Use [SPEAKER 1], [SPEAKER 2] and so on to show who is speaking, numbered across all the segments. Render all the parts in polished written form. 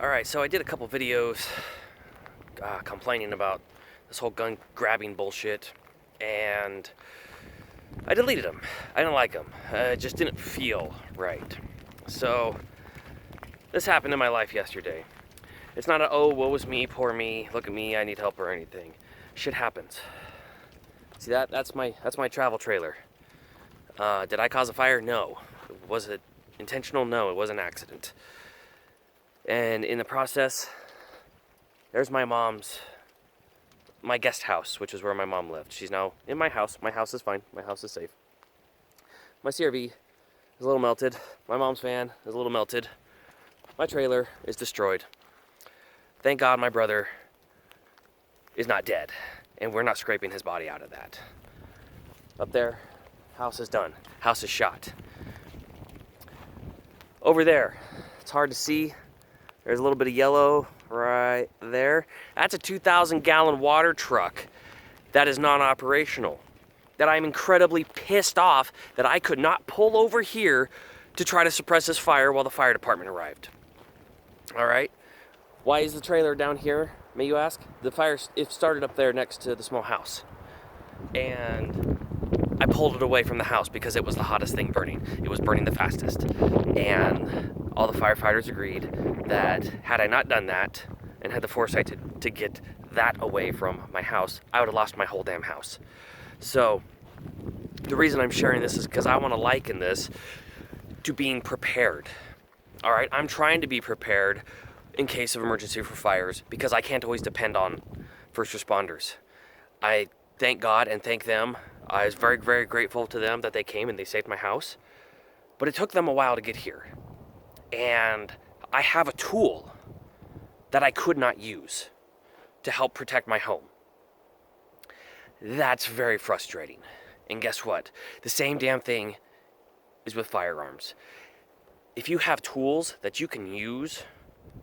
[SPEAKER 1] Alright, so I did a couple videos complaining about this whole gun grabbing bullshit, and I deleted them. I didn't like them. It just didn't feel right. So, this happened in my life yesterday. It's not a, oh, woe is me, poor me, look at me, I need help or anything. Shit happens. See, that's my travel trailer. Did I cause a fire? No. Was it intentional? No, it was an accident. And in the process, there's my guest house, which is where my mom lived. She's now in my house. My house is fine. My house is safe. My CRV is a little melted. My mom's van is a little melted. My trailer is destroyed. Thank God my brother is not dead, and we're not scraping his body out of that. Up there, house is done. House is shot. Over there, it's hard to see. There's a little bit of yellow right there. That's a 2,000-gallon water truck that is non-operational, that I'm incredibly pissed off that I could not pull over here to try to suppress this fire while the fire department arrived. All right? Why is the trailer down here, may you ask? The fire, it started up there next to the small house. And I pulled it away from the house because it was the hottest thing burning. It was burning the fastest. And all the firefighters agreed that had I not done that and had the foresight to get that away from my house, I would have lost my whole damn house. So the reason I'm sharing this is because I want to liken this to being prepared. All right, I'm trying to be prepared in case of emergency for fires because I can't always depend on first responders. I thank God and thank them. I was very, very grateful to them that they came and they saved my house. But it took them a while to get here. And I have a tool that I could not use to help protect my home. That's very frustrating. And guess what? The same damn thing is with firearms. If you have tools that you can use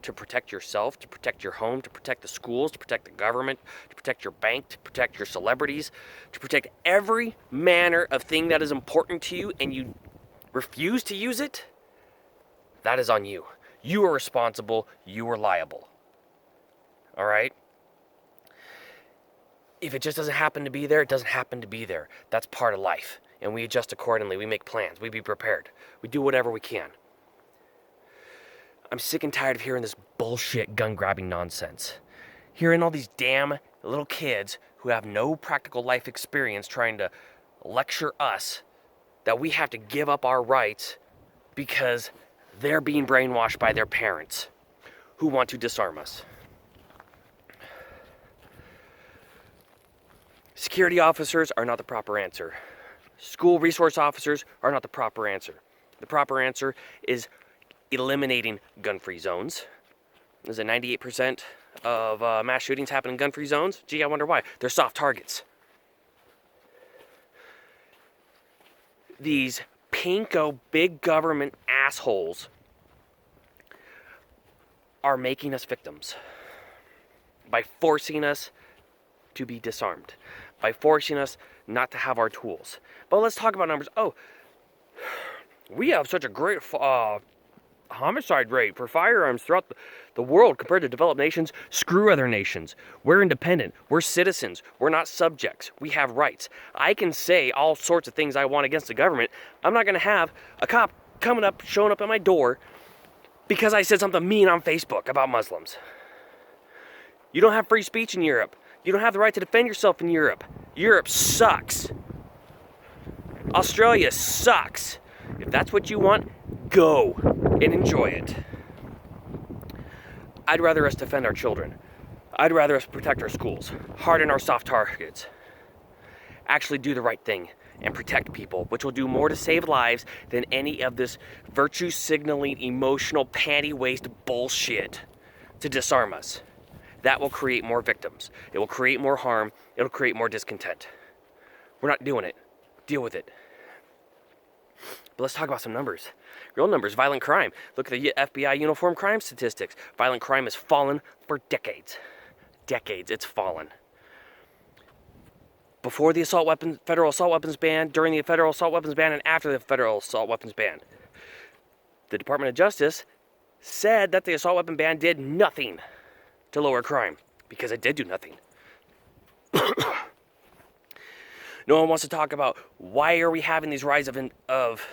[SPEAKER 1] to protect yourself, to protect your home, to protect the schools, to protect the government, to protect your bank, to protect your celebrities, to protect every manner of thing that is important to you, and you refuse to use it, that is on you. You are responsible. You are liable. All right? If it just doesn't happen to be there, it doesn't happen to be there. That's part of life. And we adjust accordingly. We make plans. We be prepared. We do whatever we can. I'm sick and tired of hearing this bullshit gun-grabbing nonsense. Hearing all these damn little kids who have no practical life experience trying to lecture us that we have to give up our rights because they're being brainwashed by their parents who want to disarm us. Security officers are not the proper answer. School resource officers are not the proper answer. The proper answer is eliminating gun-free zones. There's a 98% of mass shootings happen in gun-free zones. Gee, I wonder why. They're soft targets. These pinko big government assholes are making us victims by forcing us to be disarmed, by forcing us not to have our tools. But let's talk about numbers. Oh, we have such a great homicide rate for firearms throughout the world compared to developed nations. Screw other nations. We're independent. We're citizens. We're not subjects. We have rights. I can say all sorts of things I want against the government. I'm not going to have a cop showing up at my door because I said something mean on Facebook about Muslims. You don't have free speech in Europe. You don't have the right to defend yourself in Europe. Europe sucks. Australia sucks. If that's what you want, go and enjoy it. I'd rather us defend our children. I'd rather us protect our schools, harden our soft targets, actually do the right thing and protect people, which will do more to save lives than any of this virtue signaling, emotional, panty waste bullshit to disarm us. That will create more victims. It will create more harm. It'll create more discontent. We're not doing it. Deal with it. But let's talk about some numbers. Real numbers. Violent crime. Look at the FBI uniform crime statistics. Violent crime has fallen for decades. Decades. It's fallen. Before the federal assault weapons ban, during the federal assault weapons ban, and after the federal assault weapons ban. The Department of Justice said that the assault weapon ban did nothing to lower crime, because it did do nothing. No one wants to talk about why are we having these rise of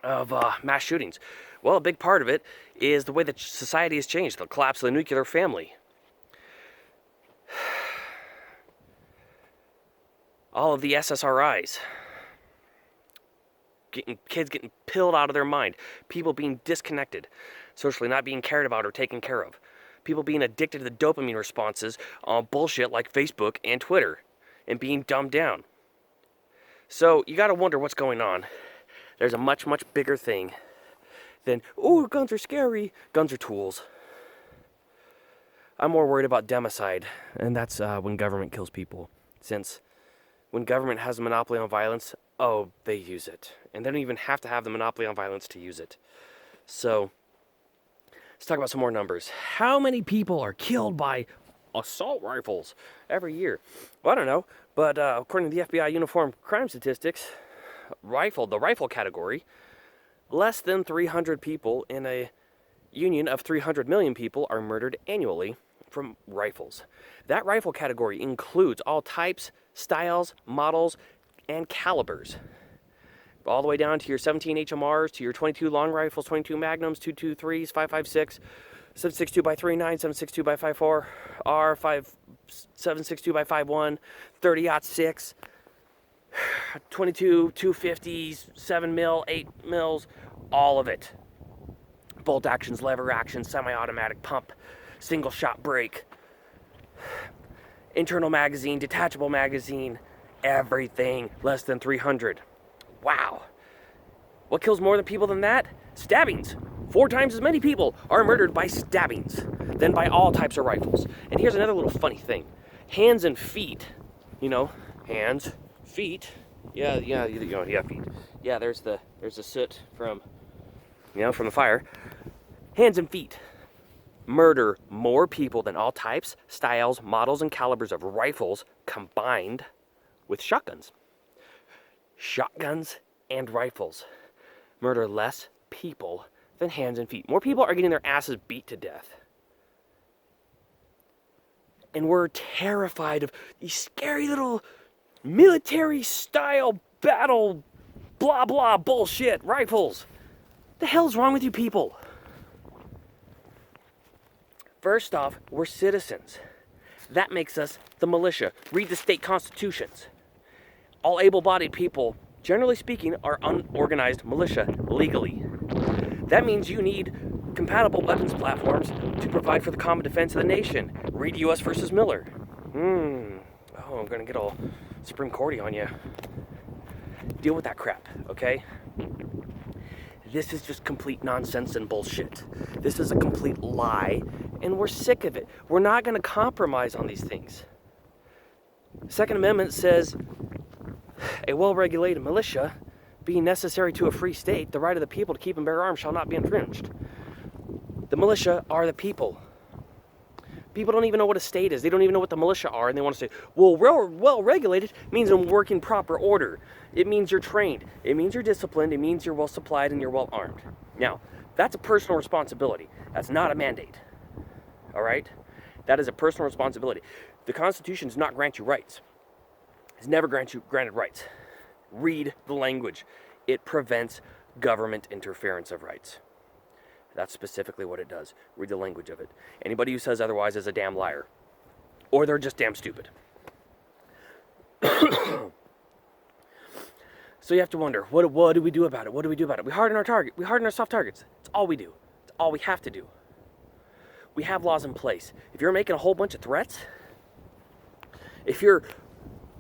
[SPEAKER 1] mass shootings. Well, a big part of it is the way that society has changed, the collapse of the nuclear family. All of the SSRIs. Kids getting pilled out of their mind. People being disconnected. Socially not being cared about or taken care of. People being addicted to the dopamine responses on bullshit like Facebook and Twitter. And being dumbed down. So, you gotta wonder what's going on. There's a much, much bigger thing than, ooh, guns are scary. Guns are tools. I'm more worried about democide, and that's when government kills people. Since when government has a monopoly on violence, oh, they use it. And they don't even have to have the monopoly on violence to use it. So, let's talk about some more numbers. How many people are killed by assault rifles every year? Well, I don't know, but according to the FBI Uniform Crime Statistics, the rifle category, less than 300 people in a union of 300 million people are murdered annually from rifles. That rifle category includes all types, styles, models, and calibers. All the way down to your 17 HMRs, to your 22 long rifles, 22 Magnums, 223s, 5.56, 7.62 by 3.9, 7.62 by 5.4, R5, 7.62 by 5.1, 30-06, 22, 250s, 7 mil, 8 mils, all of it. Bolt actions, lever actions, semi-automatic pump, single shot brake, internal magazine, detachable magazine, everything less than 300. Wow. What kills more than people than that? Stabbings. 4 times as many people are murdered by stabbings than by all types of rifles. And here's another little funny thing. Hands and feet. You know, hands, feet. Yeah, feet. Yeah, there's the soot from the fire. Hands and feet murder more people than all types, styles, models, and calibers of rifles combined with shotguns. Shotguns and rifles murder less people than hands and feet. More people are getting their asses beat to death. And we're terrified of these scary little military-style battle blah blah bullshit rifles. The hell's wrong with you people? First off, we're citizens. That makes us the militia. Read the state constitutions. All able-bodied people, generally speaking, are unorganized militia legally. That means you need compatible weapons platforms to provide for the common defense of the nation. Read U.S. versus Miller. Oh, I'm gonna get all Supreme Courty on you. Deal with that crap, okay? This is just complete nonsense and bullshit. This is a complete lie, and we're sick of it. We're not gonna compromise on these things. Second Amendment says, a well-regulated militia, being necessary to a free state, the right of the people to keep and bear arms shall not be infringed. The militia are the people. People don't even know what a state is. They don't even know what the militia are, and they want to say, well, well-regulated means in working proper order. It means you're trained. It means you're disciplined. It means you're well-supplied and you're well-armed. Now, that's a personal responsibility. That's not a mandate. All right? That is a personal responsibility. The Constitution does not grant you rights. It's never granted rights. Read the language. It prevents government interference of rights. That's specifically what it does. Read the language of it. Anybody who says otherwise is a damn liar. Or they're just damn stupid. So you have to wonder, what do we do about it? What do we do about it? We harden our target. We harden our soft targets. It's all we do. It's all we have to do. We have laws in place. If you're making a whole bunch of threats, if you're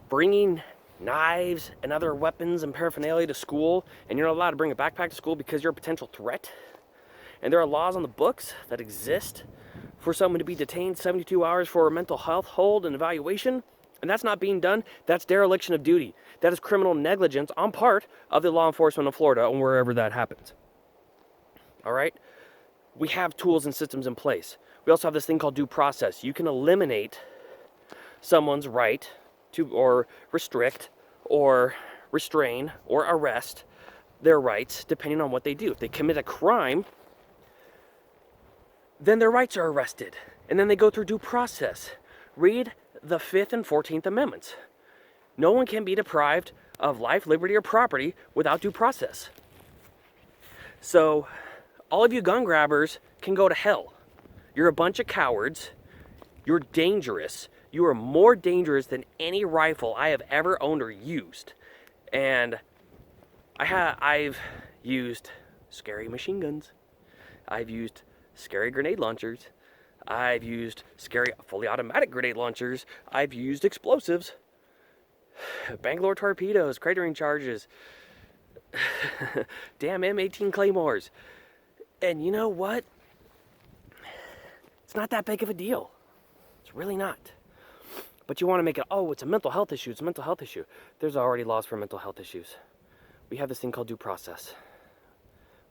[SPEAKER 1] bringing knives and other weapons and paraphernalia to school, and you're not allowed to bring a backpack to school because you're a potential threat, and there are laws on the books that exist for someone to be detained 72 hours for a mental health hold and evaluation, and that's not being done, that's dereliction of duty. That is criminal negligence on part of the law enforcement of Florida and wherever that happens. All right? We have tools and systems in place. We also have this thing called due process. You can eliminate someone's right to, or restrict, or restrain, or arrest their rights depending on what they do. If they commit a crime, then their rights are arrested. And then they go through due process. Read the 5th and 14th Amendments. No one can be deprived of life, liberty, or property without due process. So, all of you gun grabbers can go to hell. You're a bunch of cowards. You're dangerous. You are more dangerous than any rifle I have ever owned or used. And I've used scary machine guns. I've used scary grenade launchers. I've used scary fully automatic grenade launchers. I've used explosives. Bangalore torpedoes, cratering charges. Damn M18 claymores. And you know what? It's not that big of a deal. It's really not. But you want to make it, oh, it's a mental health issue. It's a mental health issue. There's already laws for mental health issues. We have this thing called due process.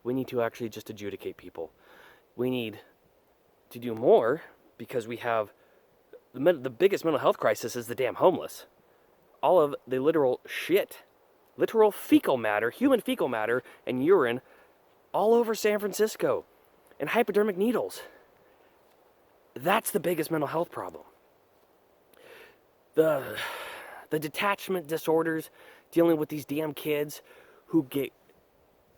[SPEAKER 1] We need to actually just adjudicate people. We need to do more because we have the biggest mental health crisis is the damn homeless. All of the literal shit, literal fecal matter, human fecal matter and urine all over San Francisco and hypodermic needles. That's the biggest mental health problem. The detachment disorders dealing with these damn kids who get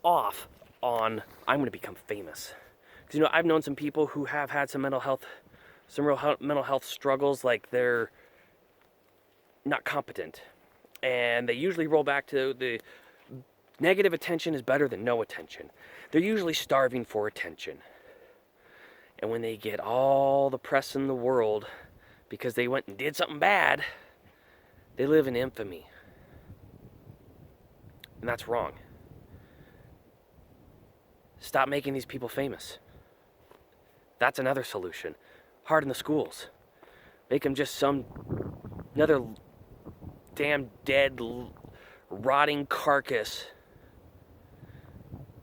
[SPEAKER 1] off on, I'm going to become famous. Because, you know, I've known some people who have had some mental health struggles, like they're not competent. And they usually roll back to the negative attention is better than no attention. They're usually starving for attention. And when they get all the press in the world because they went and did something bad, they live in infamy. And that's wrong. Stop making these people famous. That's another solution. Harden the schools. Make them just another damn dead, rotting carcass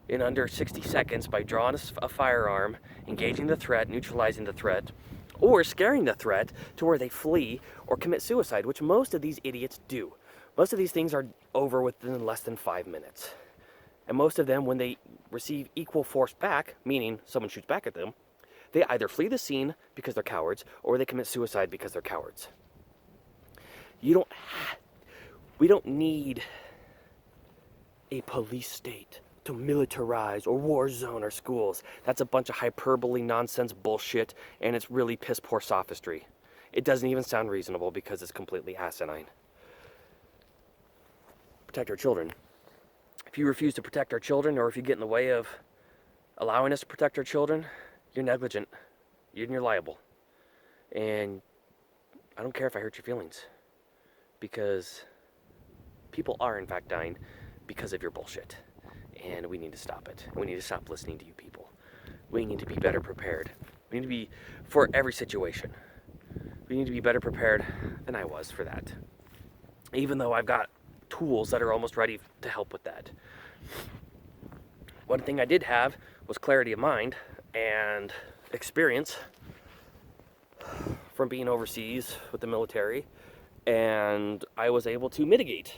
[SPEAKER 1] in under 60 seconds by drawing a firearm, engaging the threat, neutralizing the threat, or scaring the threat to where they flee or commit suicide, which most of these idiots do. Most of these things are over within less than 5 minutes. And most of them, when they receive equal force back, meaning someone shoots back at them, they either flee the scene because they're cowards, or they commit suicide because they're cowards. We don't need a police state to militarize or war zone our schools. That's a bunch of hyperbole, nonsense bullshit, and it's really piss poor sophistry. It doesn't even sound reasonable because it's completely asinine. Protect our children. If you refuse to protect our children, or if you get in the way of allowing us to protect our children, you're negligent. You're liable. And I don't care if I hurt your feelings, because people are in fact dying because of your bullshit. And we need to stop it. We need to stop listening to you people. We need to be better prepared. We need to be, for every situation, we need to be better prepared than I was for that. Even though I've got tools that are almost ready to help with that. One thing I did have was clarity of mind and experience from being overseas with the military, and I was able to mitigate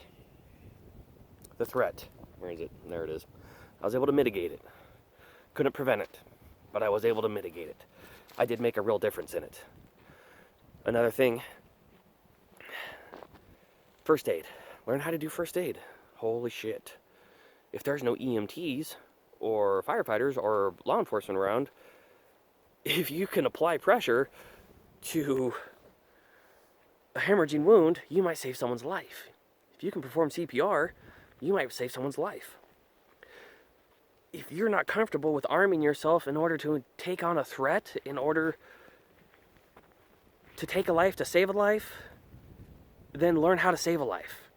[SPEAKER 1] the threat. Where is it? There it is. I was able to mitigate it. Couldn't prevent it, but I was able to mitigate it. I did make a real difference in it. Another thing, first aid. Learn how to do first aid. Holy shit. If there's no EMTs or firefighters or law enforcement around, if you can apply pressure to a hemorrhaging wound, you might save someone's life. If you can perform CPR, you might save someone's life. If you're not comfortable with arming yourself in order to take on a threat, in order to take a life, to save a life, then learn how to save a life.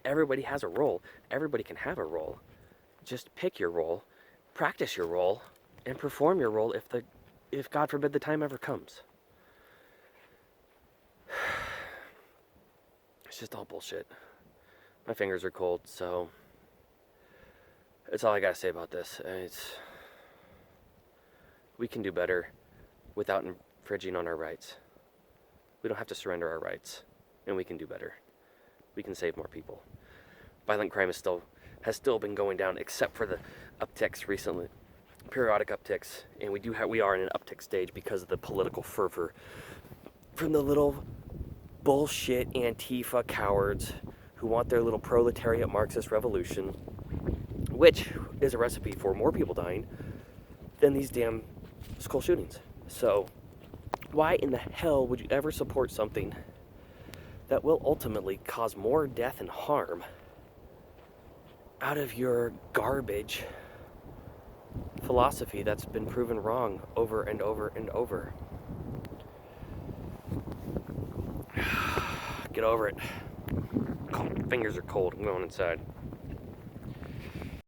[SPEAKER 1] Everybody has a role. Everybody can have a role. Just pick your role, practice your role, and perform your role if God forbid the time ever comes. It's just all bullshit. My fingers are cold, so that's all I gotta say about this. We can do better without infringing on our rights. We don't have to surrender our rights, and we can do better. We can save more people. Violent crime has still been going down, except for the upticks recently. periodic upticks, and we are in an uptick stage because of the political fervor from the little bullshit Antifa cowards who want their little proletariat Marxist revolution, which is a recipe for more people dying than these damn school shootings. So why in the hell would you ever support something that will ultimately cause more death and harm out of your garbage philosophy that's been proven wrong over and over and over? Get over it. Fingers are cold. I'm going inside.